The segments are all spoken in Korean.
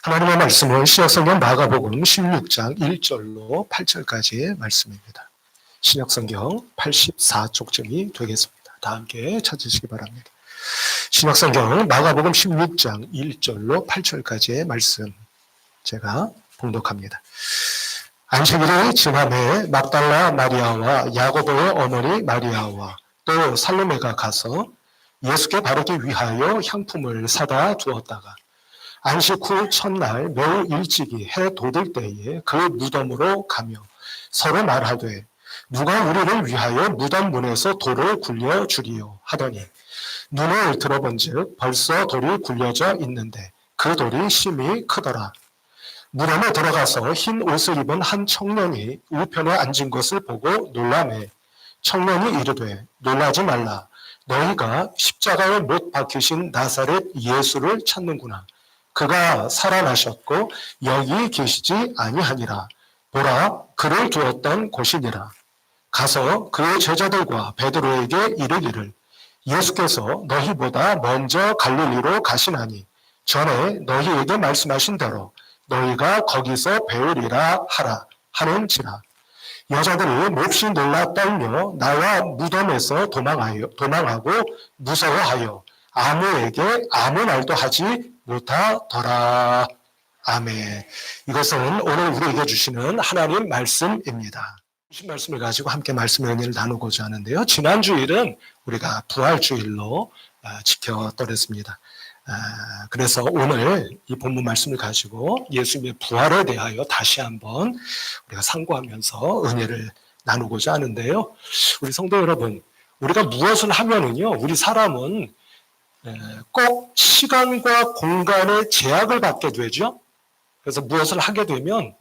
하나님의 말씀은 신약성경 마가복음 16장 1절로 8절까지의 말씀입니다. 신약성경 84쪽쯤이 되겠습니다. 다 함께 찾으시기 바랍니다. 신약성경 마가복음 16장 1절로 8절까지의 말씀 제가 봉독합니다. 안식일의 지남에 막달라 마리아와 야고보의 어머니 마리아와 또 살로메가 가서 예수께 바르기 위하여 향품을 사다 두었다가 안식 후 첫날 매우 일찍이 해 돋을 때에 그 무덤으로 가며 서로 말하되 누가 우리를 위하여 무덤 문에서 돌을 굴려 주리요 하더니 눈을 들어본즉 벌써 돌이 굴려져 있는데 그 돌이 심히 크더라. 무덤에 들어가서 흰 옷을 입은 한 청년이 우편에 앉은 것을 보고 놀라매 청년이 이르되 놀라지 말라. 너희가 십자가에 못 박히신 나사렛 예수를 찾는구나. 그가 살아나셨고 여기 계시지 아니하니라. 보라, 그를 두었던 곳이니라. 가서 그의 제자들과 베드로에게 이르기를 예수께서 너희보다 먼저 갈릴리로 가시나니 전에 너희에게 말씀하신 대로 너희가 거기서 배우리라 하라 하는지라. 여자들이 몹시 놀라 떨며 나와 무덤에서 도망하고 무서워하여 아무에게 아무 말도 하지 못하더라. 아멘. 이것은 오늘 우리에게 주시는 하나님 말씀입니다. 주신 말씀을 가지고 함께 말씀의 은혜를 나누고자 하는데요. 지난 주일은 우리가 부활주일로 지켜드렸습니다. 그래서 오늘 이 본문 말씀을 가지고 예수님의 부활에 대하여 다시 한번 우리가 상고하면서 은혜를 나누고자 하는데요. 우리 성도 여러분, 우리가 무엇을 하면은요, 우리 사람은 꼭 시간과 공간의 제약을 받게 되죠. 그래서 무엇을 하게 되면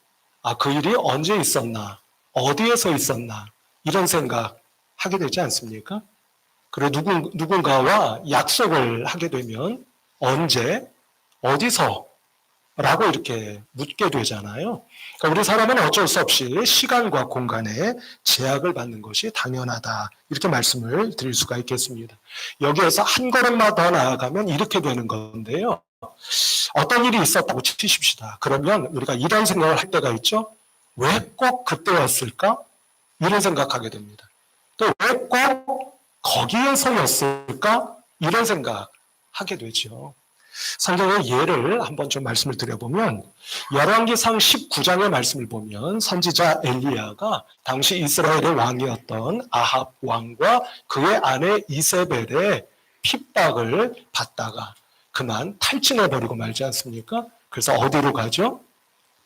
그 일이 언제 있었나, 어디에서 있었나 이런 생각 하게 되지 않습니까? 그리고 누군가와 약속을 하게 되면 언제, 어디서 라고 이렇게 묻게 되잖아요. 그러니까 우리 사람은 어쩔 수 없이 시간과 공간에 제약을 받는 것이 당연하다. 이렇게 말씀을 드릴 수가 있겠습니다. 여기에서 한 걸음만 더 나아가면 이렇게 되는 건데요. 어떤 일이 있었다고 치십시다. 그러면 우리가 이런 생각을 할 때가 있죠. 왜 꼭 그때였을까? 이런 생각하게 됩니다. 또 왜 꼭 거기에서였을까? 이런 생각하게 되죠. 성경의 예를 한번 좀 말씀을 드려보면 열왕기상 19장의 말씀을 보면 선지자 엘리야가 당시 이스라엘의 왕이었던 아합 왕과 그의 아내 이세벨의 핍박을 받다가 그만 탈진해버리고 말지 않습니까? 그래서 어디로 가죠?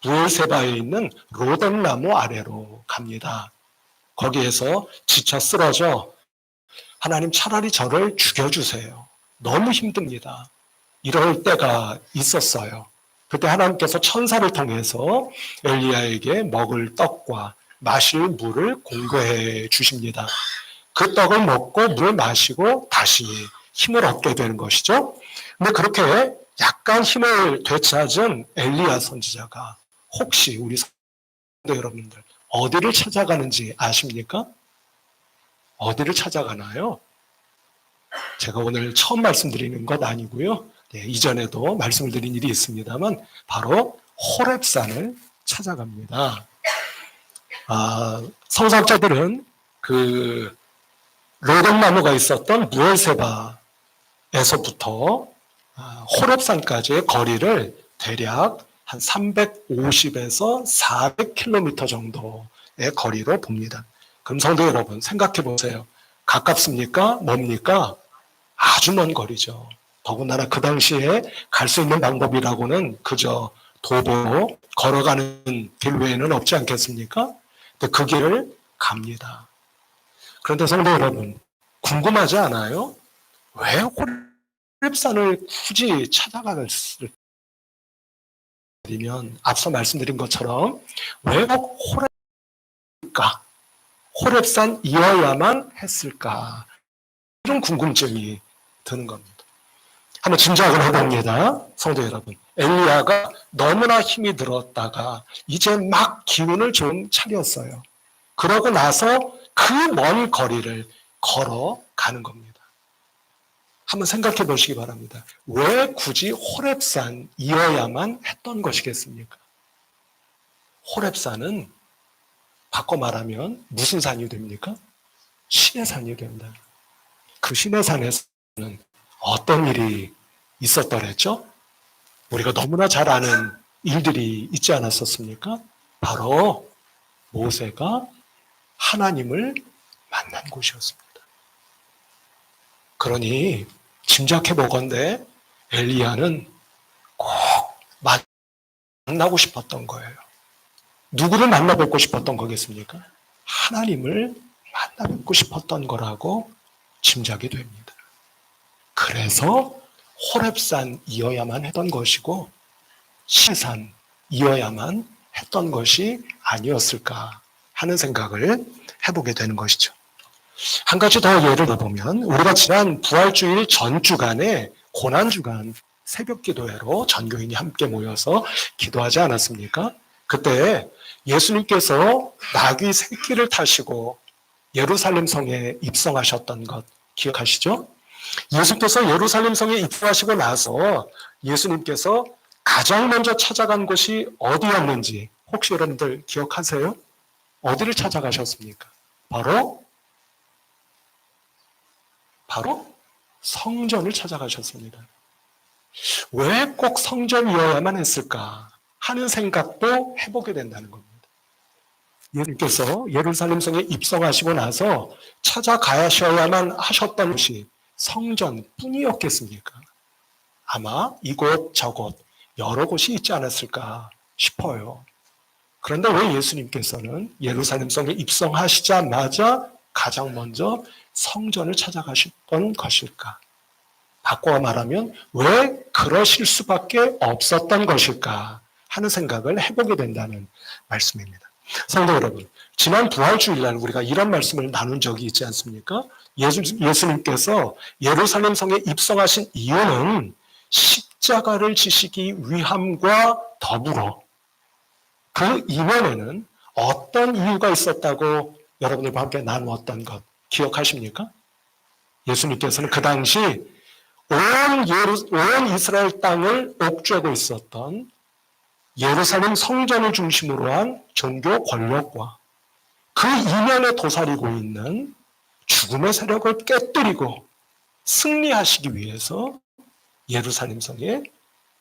부엘세바에 있는 로뎀나무 아래로 갑니다. 거기에서 지쳐 쓰러져 하나님 차라리 저를 죽여주세요. 너무 힘듭니다. 이럴 때가 있었어요. 그때 하나님께서 천사를 통해서 엘리야에게 먹을 떡과 마실 물을 공급해 주십니다. 그 떡을 먹고 물을 마시고 다시 힘을 얻게 되는 것이죠. 근데 그렇게 약간 힘을 되찾은 엘리야 선지자가 혹시 우리 성도 여러분들 어디를 찾아가는지 아십니까? 어디를 찾아가나요? 제가 오늘 처음 말씀드리는 것 아니고요. 이전에도 말씀을 드린 일이 있습니다만 바로 호렙산을 찾아갑니다. 성서학자들은 그 로뎀나무가 있었던 부엘세바에서부터 호렙산까지의 거리를 대략 한 350에서 400km 정도의 거리로 봅니다. 그럼 성도 여러분 생각해 보세요. 가깝습니까? 뭡니까? 아주 먼 거리죠. 더군다나 그 당시에 갈 수 있는 방법이라고는 그저 도보로 걸어가는 길 외에는 없지 않겠습니까? 근데 그 길을 갑니다. 그런데 성도 여러분, 궁금하지 않아요? 왜 호렙산을 굳이 찾아갔을까? 앞서 말씀드린 것처럼 왜 꼭 호렙산이어야만 했을까? 이런 궁금증이 드는 겁니다. 한번 짐작을 해봅니다. 성도 여러분, 엘리야가 너무나 힘이 들었다가 이제 막 기운을 좀 차렸어요. 그러고 나서 그 먼 거리를 걸어가는 겁니다. 한번 생각해 보시기 바랍니다. 왜 굳이 호렙산이어야만 했던 것이겠습니까? 호렙산은 바꿔 말하면 무슨 산이 됩니까? 신의 산이 됩니다. 그 신의 산에서는 어떤 일이 있었더랬죠? 우리가 너무나 잘 아는 일들이 있지 않았었습니까? 바로 모세가 하나님을 만난 곳이었습니다. 그러니 짐작해 보건대 엘리야는 꼭 만나고 싶었던 거예요. 누구를 만나 뵙고 싶었던 거겠습니까? 하나님을 만나 뵙고 싶었던 거라고 짐작이 됩니다. 그래서 호렙산이어야만 했던 것이고 시산이어야만 했던 것이 아니었을까 하는 생각을 해보게 되는 것이죠. 한 가지 더 예를 들어보면 우리가 지난 부활주일 전 주간에 고난주간 새벽기도회로 전교인이 함께 모여서 기도하지 않았습니까? 그때 예수님께서 나귀 새끼를 타시고 예루살렘 성에 입성하셨던 것 기억하시죠? 예수님께서 예루살렘 성에 입성하시고 나서 예수님께서 가장 먼저 찾아간 곳이 어디였는지 혹시 여러분들 기억하세요? 어디를 찾아가셨습니까? 바로 성전을 찾아가셨습니다. 왜 꼭 성전이어야만 했을까 하는 생각도 해보게 된다는 겁니다. 예수님께서 예루살렘 성에 입성하시고 나서 찾아가셔야만 하셨던 곳이 성전뿐이었겠습니까? 아마 이곳 저곳 여러 곳이 있지 않았을까 싶어요. 그런데 왜 예수님께서는 예루살렘 성에 입성하시자마자 가장 먼저 성전을 찾아가셨던 것일까? 바꿔 말하면 왜 그러실 수밖에 없었던 것일까 하는 생각을 해보게 된다는 말씀입니다. 성도 여러분, 지난 부활주일날 우리가 이런 말씀을 나눈 적이 있지 않습니까? 예수님께서 예루살렘 성에 입성하신 이유는 십자가를 지시기 위함과 더불어 그 이면에는 어떤 이유가 있었다고 여러분들과 함께 나누었던 것 기억하십니까? 예수님께서는 그 당시 온 이스라엘 땅을 옥죄고 있었던 예루살렘 성전을 중심으로 한 종교 권력과 그 이면에 도사리고 있는 죽음의 세력을 깨뜨리고 승리하시기 위해서 예루살렘 성에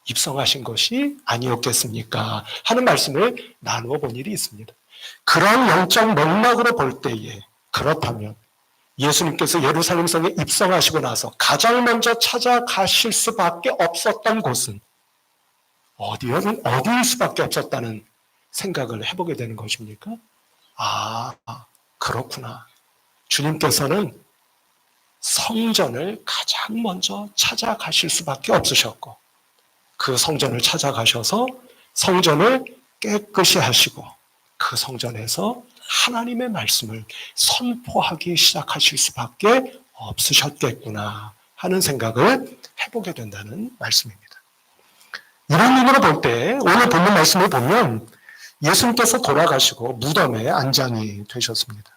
입성하신 것이 아니었겠습니까? 하는 말씀을 나누어 본 일이 있습니다. 그런 영적 맥락으로 볼 때에 그렇다면 예수님께서 예루살렘 성에 입성하시고 나서 가장 먼저 찾아가실 수밖에 없었던 곳은 어디일 수밖에 없었다는 생각을 해보게 되는 것입니까? 그렇구나. 주님께서는 성전을 가장 먼저 찾아가실 수밖에 없으셨고 그 성전을 찾아가셔서 성전을 깨끗이 하시고 그 성전에서 하나님의 말씀을 선포하기 시작하실 수밖에 없으셨겠구나 하는 생각을 해보게 된다는 말씀입니다. 이런 의미로 볼 때 오늘 본문 말씀을 보면 예수님께서 돌아가시고 무덤에 안장이 되셨습니다.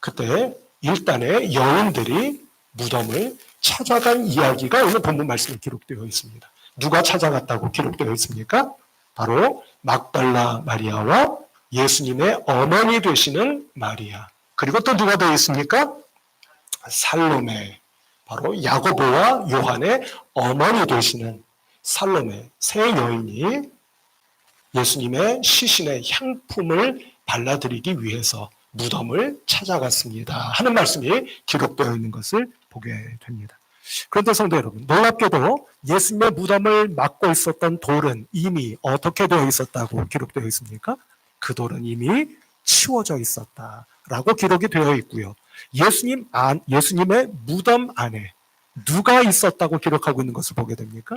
그때 일단의 여인들이 무덤을 찾아간 이야기가 오늘 본문 말씀에 기록되어 있습니다. 누가 찾아갔다고 기록되어 있습니까? 바로 막달라 마리아와 예수님의 어머니 되시는 마리아. 그리고 또 누가 되어 있습니까? 살로메. 바로 야고보와 요한의 어머니 되시는 살로메. 세 여인이 예수님의 시신의 향품을 발라드리기 위해서 무덤을 찾아갔습니다 하는 말씀이 기록되어 있는 것을 보게 됩니다. 그런데 성도 여러분, 놀랍게도 예수님의 무덤을 막고 있었던 돌은 이미 어떻게 되어 있었다고 기록되어 있습니까? 그 돌은 이미 치워져 있었다라고 기록이 되어 있고요. 예수님의 무덤 안에 누가 있었다고 기록하고 있는 것을 보게 됩니까?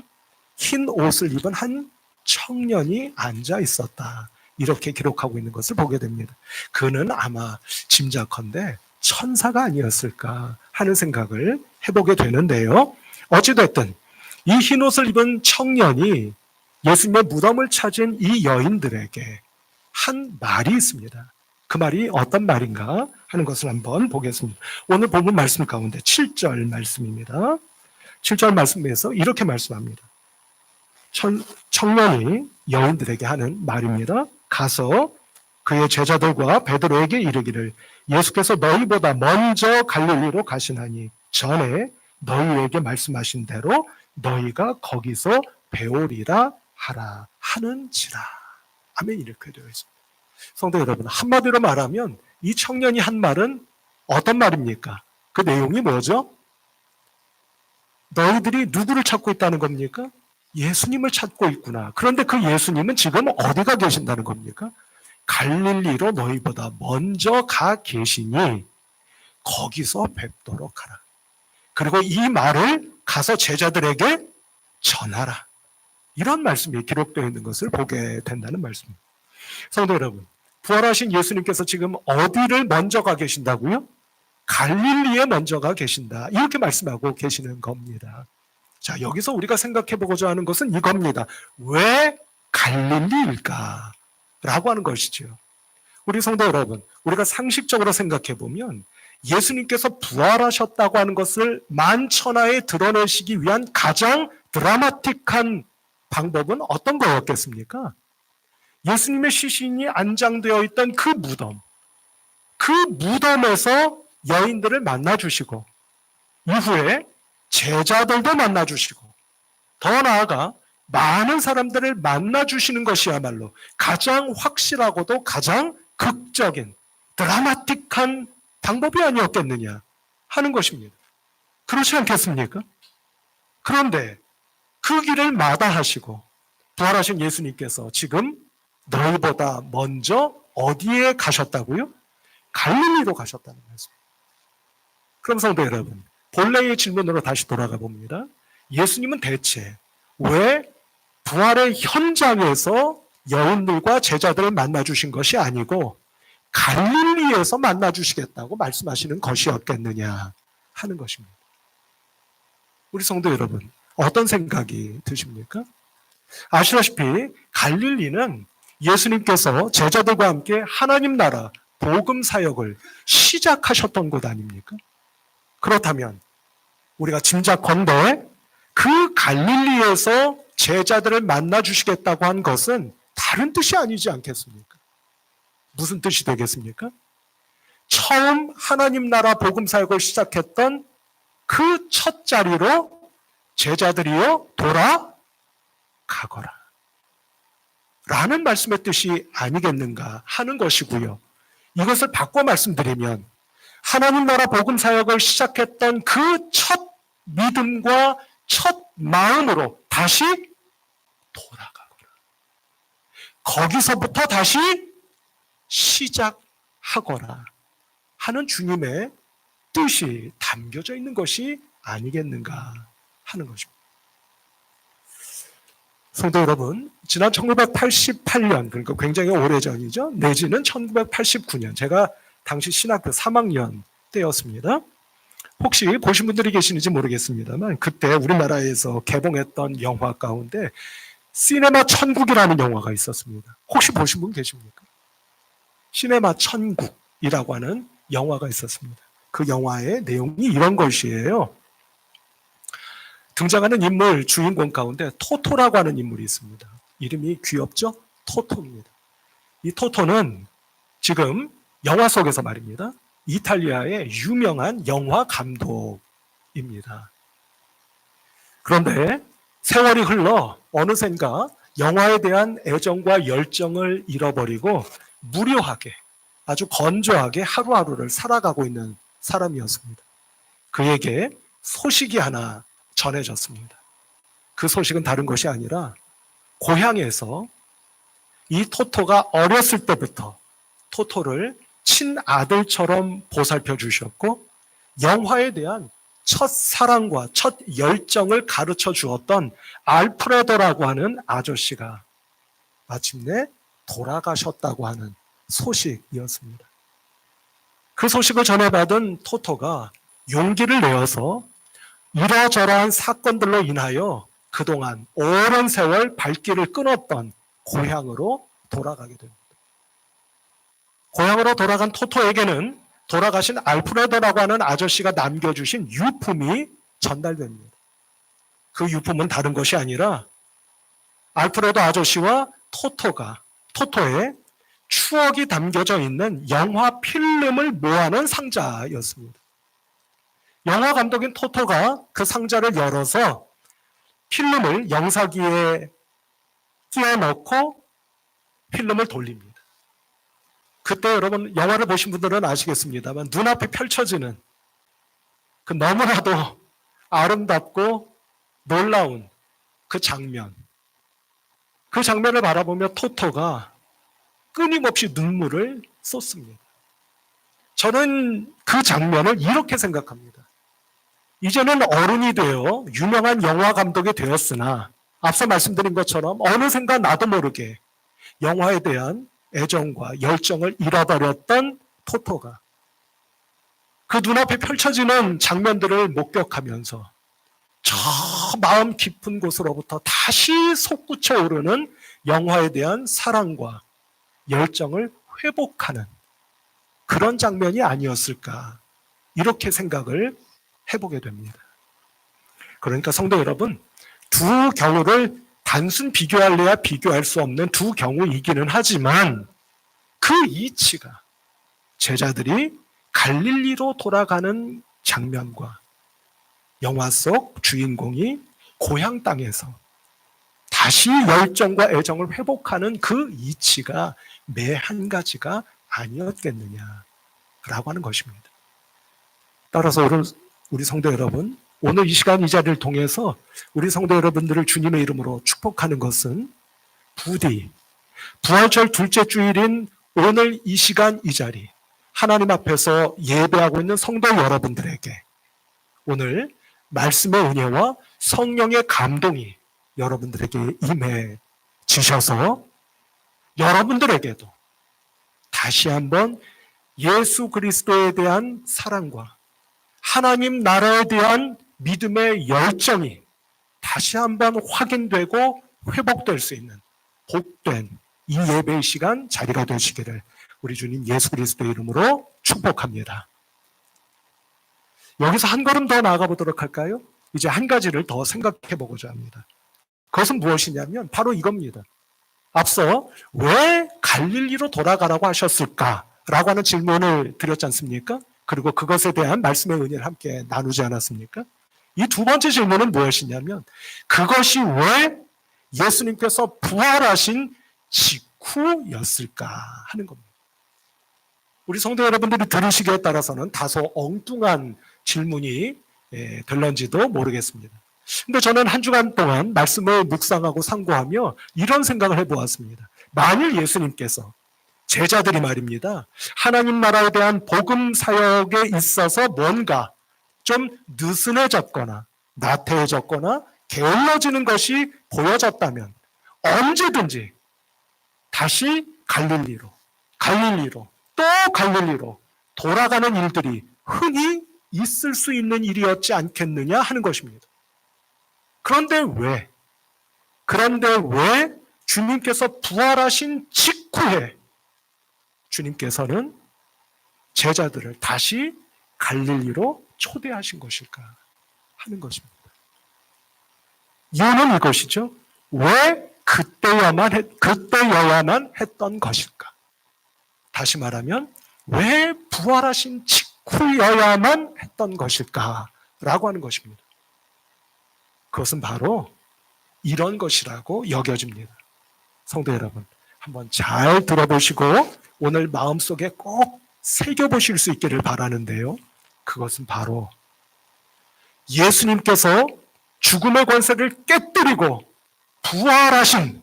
흰 옷을 입은 한 청년이 앉아 있었다. 이렇게 기록하고 있는 것을 보게 됩니다. 그는 아마 짐작컨대 천사가 아니었을까 하는 생각을 해보게 되는데요. 어찌됐든 이 흰옷을 입은 청년이 예수님의 무덤을 찾은 이 여인들에게 한 말이 있습니다. 그 말이 어떤 말인가 하는 것을 한번 보겠습니다. 오늘 본문 말씀 가운데 7절 말씀입니다. 7절 말씀에서 이렇게 말씀합니다. 청년이 여인들에게 하는 말입니다. 가서 그의 제자들과 베드로에게 이르기를 예수께서 너희보다 먼저 갈릴리로 가시나니 전에 너희에게 말씀하신 대로 너희가 거기서 배우리라 하라 하는지라. 아멘. 이렇게 되어 있습니다. 성도 여러분, 한마디로 말하면 이 청년이 한 말은 어떤 말입니까? 그 내용이 뭐죠? 너희들이 누구를 찾고 있다는 겁니까? 예수님을 찾고 있구나. 그런데 그 예수님은 지금 어디가 계신다는 겁니까? 갈릴리로 너희보다 먼저 가 계시니 거기서 뵙도록 하라. 그리고 이 말을 가서 제자들에게 전하라. 이런 말씀이 기록되어 있는 것을 보게 된다는 말씀입니다. 성도 여러분, 부활하신 예수님께서 지금 어디를 먼저 가 계신다고요? 갈릴리에 먼저 가 계신다. 이렇게 말씀하고 계시는 겁니다. 자, 여기서 우리가 생각해 보고자 하는 것은 이겁니다. 왜 갈릴리일까? 라고 하는 것이죠. 우리 성도 여러분, 우리가 상식적으로 생각해 보면 예수님께서 부활하셨다고 하는 것을 만천하에 드러내시기 위한 가장 드라마틱한 방법은 어떤 거였겠습니까? 예수님의 시신이 안장되어 있던 그 무덤에서 여인들을 만나주시고 이후에 제자들도 만나주시고 더 나아가 많은 사람들을 만나주시는 것이야말로 가장 확실하고도 가장 극적인 드라마틱한 방법이 아니었겠느냐 하는 것입니다. 그렇지 않겠습니까? 그런데 그 길을 마다하시고 부활하신 예수님께서 지금 너희보다 먼저 어디에 가셨다고요? 갈릴리로 가셨다는 말씀입니다. 그럼 성도 여러분, 본래의 질문으로 다시 돌아가 봅니다. 예수님은 대체 왜 부활의 현장에서 여인들과 제자들을 만나주신 것이 아니고 갈릴리에서 만나주시겠다고 말씀하시는 것이었겠느냐 하는 것입니다. 우리 성도 여러분, 어떤 생각이 드십니까? 아시다시피 갈릴리는 예수님께서 제자들과 함께 하나님 나라 복음 사역을 시작하셨던 곳 아닙니까? 그렇다면 우리가 짐작컨대 그 갈릴리에서 제자들을 만나 주시겠다고 한 것은 다른 뜻이 아니지 않겠습니까? 무슨 뜻이 되겠습니까? 처음 하나님 나라 복음 사역을 시작했던 그 첫 자리로 제자들이여 돌아가거라 라는 말씀의 뜻이 아니겠는가 하는 것이고요. 이것을 바꿔 말씀드리면 하나님 나라 복음 사역을 시작했던 그 첫 믿음과 첫 마음으로 다시 돌아가거라. 거기서부터 다시 시작하거라 하는 주님의 뜻이 담겨져 있는 것이 아니겠는가 하는 것입니다. 성도 여러분, 지난 1988년, 그러니까 굉장히 오래전이죠. 내지는 1989년, 제가 당시 신학교 3학년 때였습니다. 혹시 보신 분들이 계시는지 모르겠습니다만 그때 우리나라에서 개봉했던 영화 가운데 시네마 천국이라는 영화가 있었습니다. 혹시 보신 분 계십니까? 시네마 천국이라고 하는 영화가 있었습니다. 그 영화의 내용이 이런 것이에요. 등장하는 인물 주인공 가운데 토토라고 하는 인물이 있습니다. 이름이 귀엽죠? 토토입니다. 이 토토는 지금 영화 속에서 말입니다. 이탈리아의 유명한 영화 감독입니다. 그런데 세월이 흘러 어느샌가 영화에 대한 애정과 열정을 잃어버리고 무료하게 아주 건조하게 하루하루를 살아가고 있는 사람이었습니다. 그에게 소식이 하나 전해졌습니다. 그 소식은 다른 것이 아니라 고향에서 이 토토가 어렸을 때부터 토토를 친아들처럼 보살펴 주셨고 영화에 대한 첫 사랑과 첫 열정을 가르쳐 주었던 알프레도라고 하는 아저씨가 마침내 돌아가셨다고 하는 소식이었습니다. 그 소식을 전해받은 토토가 용기를 내어서 이러저러한 사건들로 인하여 그동안 오랜 세월 발길을 끊었던 고향으로 돌아가게 됩니다. 고향으로 돌아간 토토에게는 돌아가신 알프레도라고 하는 아저씨가 남겨주신 유품이 전달됩니다. 그 유품은 다른 것이 아니라 알프레도 아저씨와 토토의 추억이 담겨져 있는 영화 필름을 모아놓은 상자였습니다. 영화 감독인 토토가 그 상자를 열어서 필름을 영사기에 끼워 넣고 필름을 돌립니다. 그때 여러분 영화를 보신 분들은 아시겠습니다만 눈앞에 펼쳐지는 그 너무나도 아름답고 놀라운 그 장면, 그 장면을 바라보며 토토가 끊임없이 눈물을 쏟습니다. 저는 그 장면을 이렇게 생각합니다. 이제는 어른이 되어 유명한 영화 감독이 되었으나 앞서 말씀드린 것처럼 어느샌가 나도 모르게 영화에 대한 애정과 열정을 잃어버렸던 토토가 그 눈앞에 펼쳐지는 장면들을 목격하면서 저 마음 깊은 곳으로부터 다시 솟구쳐 오르는 영화에 대한 사랑과 열정을 회복하는 그런 장면이 아니었을까, 이렇게 생각을 해보게 됩니다. 그러니까 성도 여러분, 두 경우를 단순 비교할래야 비교할 수 없는 두 경우이기는 하지만 그 이치가 제자들이 갈릴리로 돌아가는 장면과 영화 속 주인공이 고향 땅에서 다시 열정과 애정을 회복하는 그 이치가 매 한 가지가 아니었겠느냐라고 하는 것입니다. 따라서 우리 성도 여러분, 오늘 이 시간 이 자리를 통해서 우리 성도 여러분들을 주님의 이름으로 축복하는 것은 부디 부활절 둘째 주일인 오늘 이 시간 이 자리 하나님 앞에서 예배하고 있는 성도 여러분들에게 오늘 말씀의 은혜와 성령의 감동이 여러분들에게 임해지셔서 여러분들에게도 다시 한번 예수 그리스도에 대한 사랑과 하나님 나라에 대한 믿음의 열정이 다시 한번 확인되고 회복될 수 있는 복된 이 예배의 시간 자리가 되시기를 우리 주님 예수 그리스도의 이름으로 축복합니다. 여기서 한 걸음 더 나아가 보도록 할까요? 이제 한 가지를 더 생각해 보고자 합니다. 그것은 무엇이냐면 바로 이겁니다. 앞서 왜 갈릴리로 돌아가라고 하셨을까라고 하는 질문을 드렸지 않습니까? 그리고 그것에 대한 말씀의 은혜를 함께 나누지 않았습니까? 이 두 번째 질문은 무엇이냐면 그것이 왜 예수님께서 부활하신 직후였을까 하는 겁니다. 우리 성도 여러분들이 들으시기에 따라서는 다소 엉뚱한 질문이 될런지도 모르겠습니다. 근데 저는 한 주간 동안 말씀을 묵상하고 상고하며 이런 생각을 해보았습니다. 만일 예수님께서 제자들이 말입니다, 하나님 나라에 대한 복음 사역에 있어서 뭔가 좀 느슨해졌거나 나태해졌거나 게을러지는 것이 보여졌다면 언제든지 다시 갈릴리로 또 갈릴리로 돌아가는 일들이 흔히 있을 수 있는 일이었지 않겠느냐 하는 것입니다. 그런데 왜 주님께서 부활하신 직후에 주님께서는 제자들을 다시 갈릴리로 초대하신 것일까 하는 것입니다. 이유는 이것이죠. 왜 그때여야만 했던 것일까? 다시 말하면 왜 부활하신 직후여야만 했던 것일까라고 하는 것입니다. 그것은 바로 이런 것이라고 여겨집니다. 성도 여러분, 한번 잘 들어보시고 오늘 마음속에 꼭 새겨보실 수 있기를 바라는데요. 그것은 바로 예수님께서 죽음의 권세를 깨뜨리고 부활하신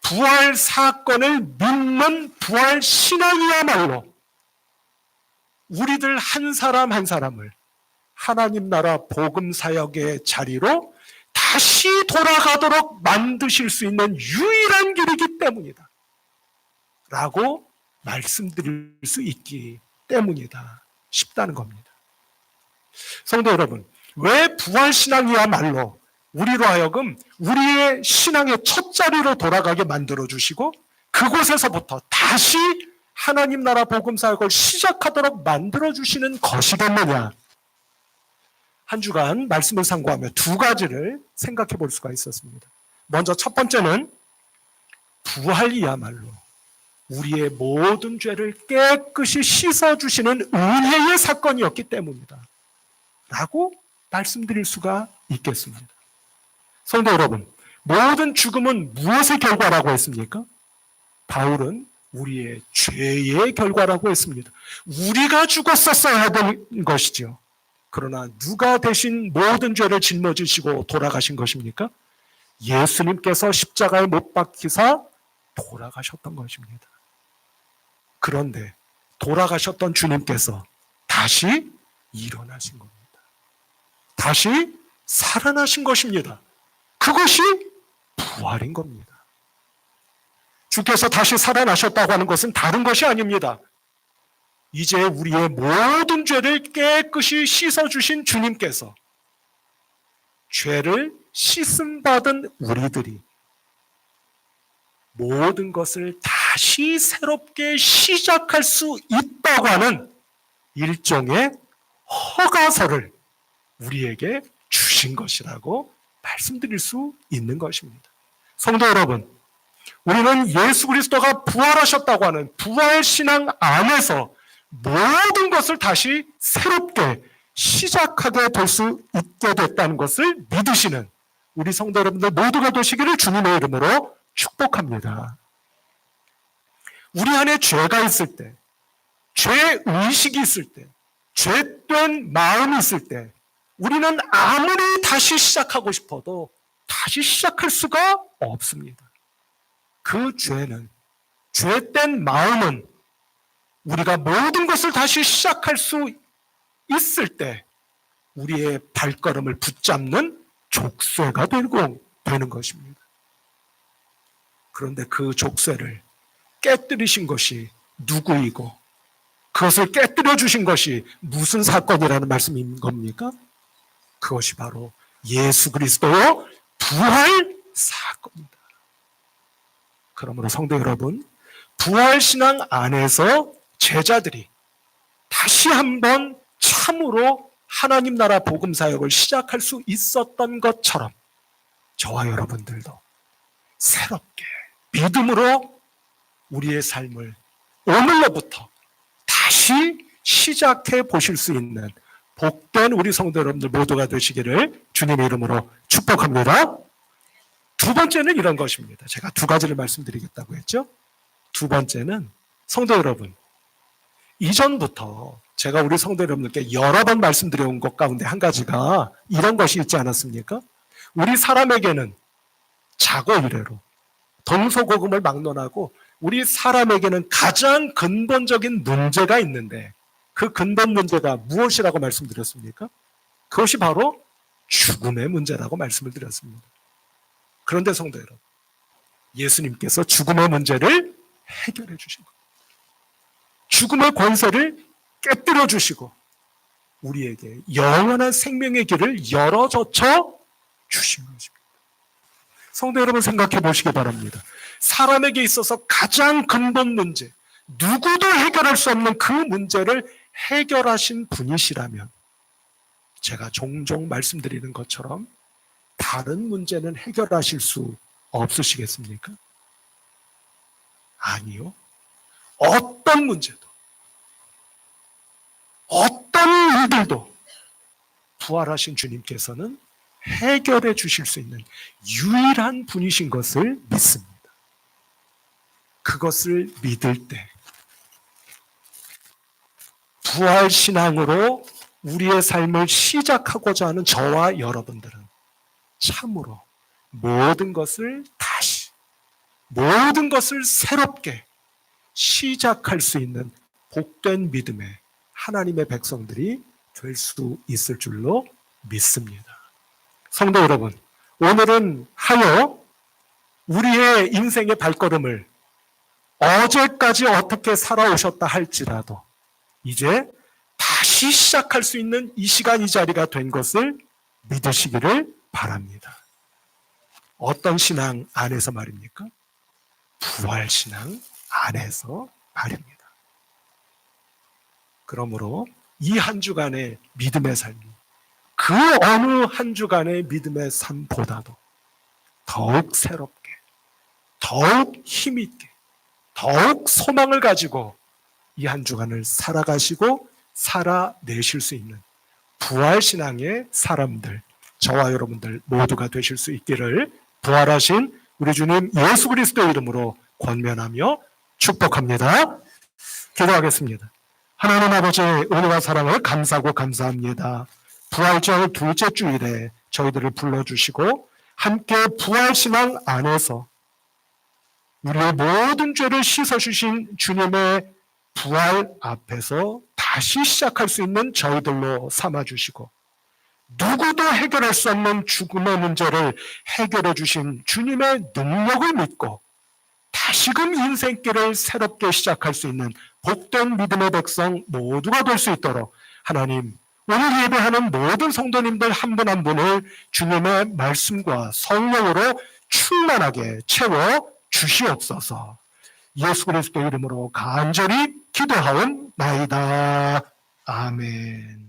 부활 사건을 믿는 부활 신앙이야말로 우리들 한 사람 한 사람을 하나님 나라 복음 사역의 자리로 다시 돌아가도록 만드실 수 있는 유일한 길이기 때문이다 라고 말씀드릴 수 있기 때문이다 싶다는 겁니다. 성도 여러분, 왜 부활신앙이야말로 우리로 하여금 우리의 신앙의 첫 자리로 돌아가게 만들어주시고 그곳에서부터 다시 하나님 나라 복음 사역을 시작하도록 만들어주시는 것이겠느냐? 한 주간 말씀을 상고하며 두 가지를 생각해 볼 수가 있었습니다. 먼저 첫 번째는 부활이야말로 우리의 모든 죄를 깨끗이 씻어주시는 은혜의 사건이었기 때문이다 라고 말씀드릴 수가 있겠습니다. 성도 여러분, 모든 죽음은 무엇의 결과라고 했습니까? 바울은 우리의 죄의 결과라고 했습니다. 우리가 죽었었어야 하는 것이죠. 그러나 누가 대신 모든 죄를 짊어지시고 돌아가신 것입니까? 예수님께서 십자가에 못 박히사 돌아가셨던 것입니다. 그런데 돌아가셨던 주님께서 다시 일어나신 겁니다. 다시 살아나신 것입니다. 그것이 부활인 겁니다. 주께서 다시 살아나셨다고 하는 것은 다른 것이 아닙니다. 이제 우리의 모든 죄를 깨끗이 씻어주신 주님께서 죄를 씻음받은 우리들이 모든 것을 다시 새롭게 시작할 수 있다고 하는 일종의 허가서를 우리에게 주신 것이라고 말씀드릴 수 있는 것입니다. 성도 여러분, 우리는 예수 그리스도가 부활하셨다고 하는 부활신앙 안에서 모든 것을 다시 새롭게 시작하게 될 수 있게 됐다는 것을 믿으시는 우리 성도 여러분들 모두가 되시기를 주님의 이름으로 축복합니다. 우리 안에 죄가 있을 때, 죄의식이 있을 때, 죄된 마음이 있을 때 우리는 아무리 다시 시작하고 싶어도 다시 시작할 수가 없습니다. 그 죄는, 죄된 마음은 우리가 모든 것을 다시 시작할 수 있을 때 우리의 발걸음을 붙잡는 족쇄가 되는 것입니다. 그런데 그 족쇄를 깨뜨리신 것이 누구이고 그것을 깨뜨려 주신 것이 무슨 사건이라는 말씀인 겁니까? 그것이 바로 예수 그리스도의 부활 사건입니다. 그러므로 성도 여러분, 부활신앙 안에서 제자들이 다시 한번 참으로 하나님 나라 복음 사역을 시작할 수 있었던 것처럼 저와 여러분들도 새롭게 믿음으로 우리의 삶을 오늘로부터 다시 시작해 보실 수 있는 복된 우리 성도 여러분들 모두가 되시기를 주님의 이름으로 축복합니다. 두 번째는 이런 것입니다. 제가 두 가지를 말씀드리겠다고 했죠. 두 번째는 성도 여러분, 이전부터 제가 우리 성도 여러분들께 여러 번 말씀드려온 것 가운데 한 가지가 이런 것이 있지 않았습니까? 우리 사람에게는 자고 이래로 동서고금을 막론하고 우리 사람에게는 가장 근본적인 문제가 있는데 그 근본 문제가 무엇이라고 말씀드렸습니까? 그것이 바로 죽음의 문제라고 말씀을 드렸습니다. 그런데 성도 여러분, 예수님께서 죽음의 문제를 해결해 주신 겁니다. 죽음의 권세를 깨뜨려 주시고 우리에게 영원한 생명의 길을 열어젖혀 주신 것입니다. 성도 여러분 생각해 보시기 바랍니다. 사람에게 있어서 가장 근본 문제, 누구도 해결할 수 없는 그 문제를 해결하신 분이시라면 제가 종종 말씀드리는 것처럼 다른 문제는 해결하실 수 없으시겠습니까? 아니요. 어떤 문제도, 어떤 일들도 부활하신 주님께서는 해결해 주실 수 있는 유일한 분이신 것을 믿습니다. 그것을 믿을 때 부활신앙으로 우리의 삶을 시작하고자 하는 저와 여러분들은 참으로 모든 것을 다시, 모든 것을 새롭게 시작할 수 있는 복된 믿음의 하나님의 백성들이 될 수 있을 줄로 믿습니다. 성도 여러분, 오늘은 하여 우리의 인생의 발걸음을 어제까지 어떻게 살아오셨다 할지라도 이제 다시 시작할 수 있는 이 시간 이 자리가 된 것을 믿으시기를 바랍니다. 어떤 신앙 안에서 말입니까? 부활신앙 안에서 말입니다. 그러므로 이 한 주간의 믿음의 삶이 그 어느 한 주간의 믿음의 삶보다도 더욱 새롭게, 더욱 힘있게, 더욱 소망을 가지고 이 한 주간을 살아가시고 살아내실 수 있는 부활신앙의 사람들, 저와 여러분들 모두가 되실 수 있기를 부활하신 우리 주님 예수 그리스도의 이름으로 권면하며 축복합니다. 기도하겠습니다. 하나님 아버지의 은혜와 사랑을 감사하고 감사합니다. 부활절 둘째 주일에 저희들을 불러주시고 함께 부활신앙 안에서 우리의 모든 죄를 씻어주신 주님의 부활 앞에서 다시 시작할 수 있는 저희들로 삼아주시고 누구도 해결할 수 없는 죽음의 문제를 해결해 주신 주님의 능력을 믿고 다시금 인생길을 새롭게 시작할 수 있는 복된 믿음의 백성 모두가 될 수 있도록 하나님, 오늘 예배하는 모든 성도님들 한 분 한 분을 주님의 말씀과 성령으로 충만하게 채워 주시옵소서. 예수 그리스도 이름으로 간절히 기도하옵나이다. 아멘.